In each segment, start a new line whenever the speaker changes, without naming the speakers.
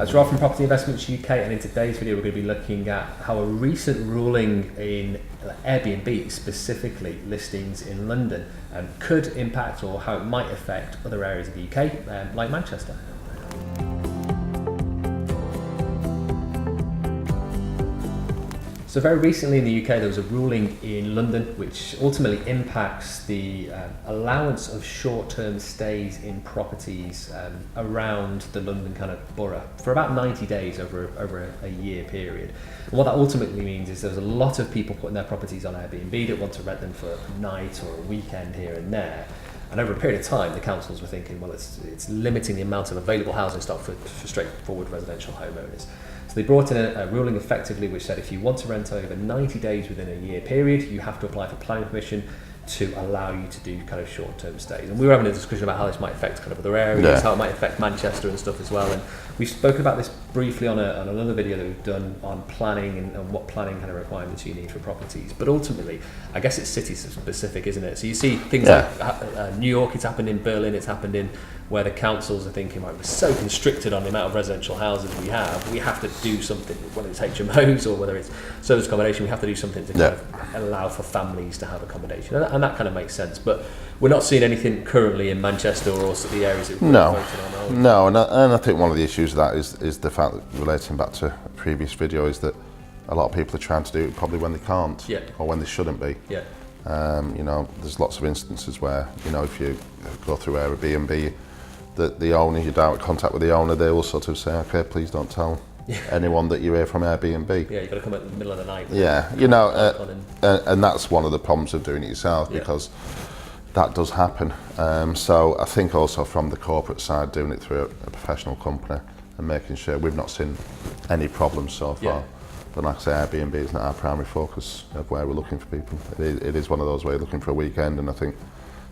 As Rob from Property Investments UK, and in today's video we're going to be looking at how a recent ruling in Airbnb, specifically listings in London, could impact or how it might affect other areas of the UK, like Manchester. So very recently in the UK there was a ruling in London which ultimately impacts the allowance of short-term stays in properties around the London kind of borough for about 90 days over a year period. And what that ultimately means is there's a lot of people putting their properties on Airbnb that want to rent them for a night or a weekend here and there. And over a period of time, the councils were thinking, well, it's limiting the amount of available housing stock for straightforward residential homeowners. So they brought in a ruling effectively which said if you want to rent over 90 days within a year period, you have to apply for planning permission to allow you to do kind of short-term stays. And we were having a discussion about how this might affect kind of other areas, how it might affect Manchester and stuff as well. And we've spoken about this briefly on another video that we've done on planning and what planning kind of requirements you need for properties. But ultimately, I guess it's city specific, isn't it? So you see things like New York, it's happened in Berlin, it's happened in where the councils are thinking, right, we're so constricted on the amount of residential houses we have to do something, whether it's HMOs or whether it's service accommodation, we have to do something to kind of allow for families to have accommodation. And that kind of makes sense. But we're not seeing anything currently in Manchester or also the areas that we're voting on.
No, and I think one of the issues of that is the fact that, relating back to a previous video, is that a lot of people are trying to do it probably when they can't or when they shouldn't be. You know, there's lots of instances where, you know, if you go through Airbnb, that the owner, you're direct contact with the owner, they will sort of say, okay, please don't tell anyone that you're here from Airbnb.
Yeah, you've got to come at the middle of the night.
Yeah, you know, and that's one of the problems of doing it yourself, because that does happen. So I think also from the corporate side, doing it through a professional company and making sure we've not seen any problems so far. But like I say, Airbnb is not our primary focus of where we're looking for people. It is one of those where you're looking for a weekend, and I think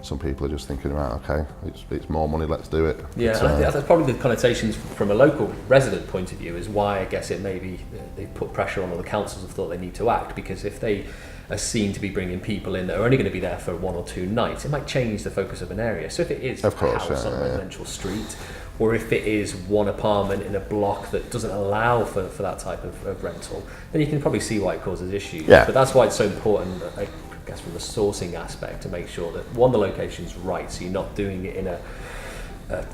some people are just thinking, right, okay, it's more money, let's do it.
Yeah, I think that's probably the connotations from a local resident point of view is why I guess it may be they put pressure on, or the councils have thought they need to act, because if they are seen to be bringing people in that are only going to be there for 1 or 2 nights, it might change the focus of an area. So if it is a house on a residential street, or if it is one apartment in a block that doesn't allow for that type of rental, then you can probably see why it causes issues. But that's why it's so important, I guess, from the sourcing aspect, to make sure that, one, the location's right, so you're not doing it in a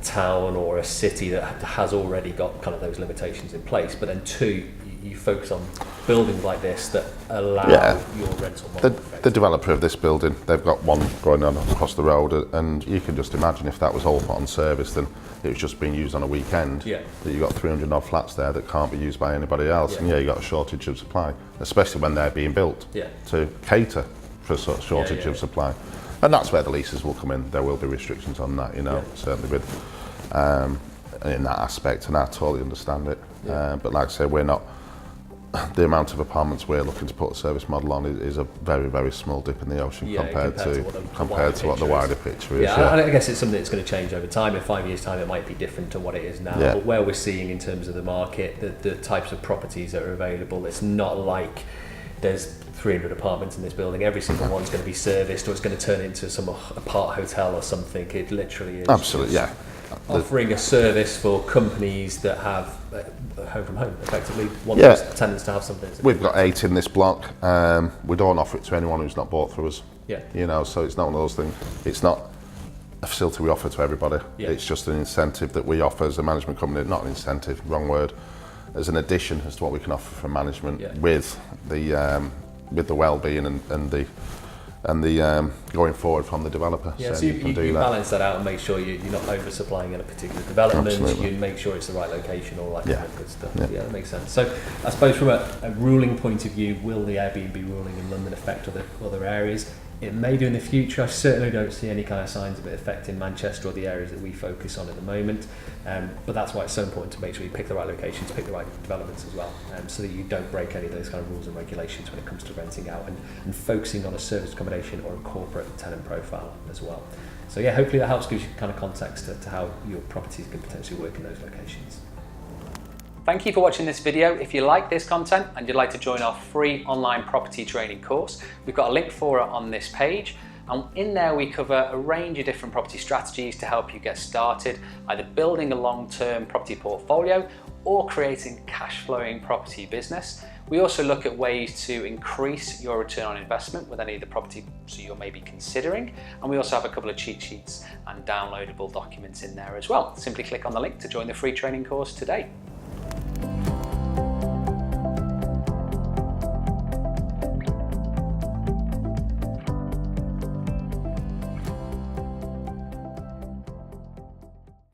town or a city that has already got kind of those limitations in place, but then 2, you focus on buildings like this that allow your rental model.
The developer of this building, they've got one going on across the road, and you can just imagine if that was all put on service, then it was just being used on a weekend, that you've got 300 odd flats there that can't be used by anybody else, and you've got a shortage of supply, especially when they're being built to cater for a sort of shortage of supply. And that's where the leases will come in. There will be restrictions on that, you know, certainly with in that aspect, and I totally understand it. But like I say, we're not, the amount of apartments we're looking to put a service model on is a very, very small dip in the ocean compared to what the wider picture is.
I guess it's something that's going to change over time. In 5 years' time, it might be different to what it is now. But where we're seeing in terms of the market, the types of properties that are available, it's not like there's 300 apartments in this building, every single one's going to be serviced, or it's going to turn into some apart hotel or something. It literally is. Absolutely, offering a service for companies that have home from home, effectively want those tenants to have something.
We've got 8 in this block. We don't offer it to anyone who's not bought through us. You know, so it's not one of those things. It's not a facility we offer to everybody. It's just an incentive that we offer as a management company. Not an incentive, wrong word. As an addition as to what we can offer from management with the well-being and the going forward from the developer.
So you balance that out and make sure you're not oversupplying in a particular development. You make sure it's the right location, all that kind of good stuff. That makes sense. So I suppose from a ruling point of view, will the Airbnb ruling in London affect other areas? It may do in the future. I certainly don't see any kind of signs of it affecting Manchester or the areas that we focus on at the moment. But that's why it's so important to make sure you pick the right locations, pick the right developments as well, so that you don't break any of those kind of rules and regulations when it comes to renting out and focusing on a service accommodation or a corporate tenant profile as well. So yeah, hopefully that helps, gives you kind of context to how your properties can potentially work in those locations. Thank you for watching this video. If you like this content and you'd like to join our free online property training course, we've got a link for it on this page.
And in there we cover a range of different property strategies to help you get started, either building a long-term property portfolio or creating cash flowing property business. We also look at ways to increase your return on investment with any of the properties you're maybe considering. And we also have a couple of cheat sheets and downloadable documents in there as well. Simply click on the link to join the free training course today.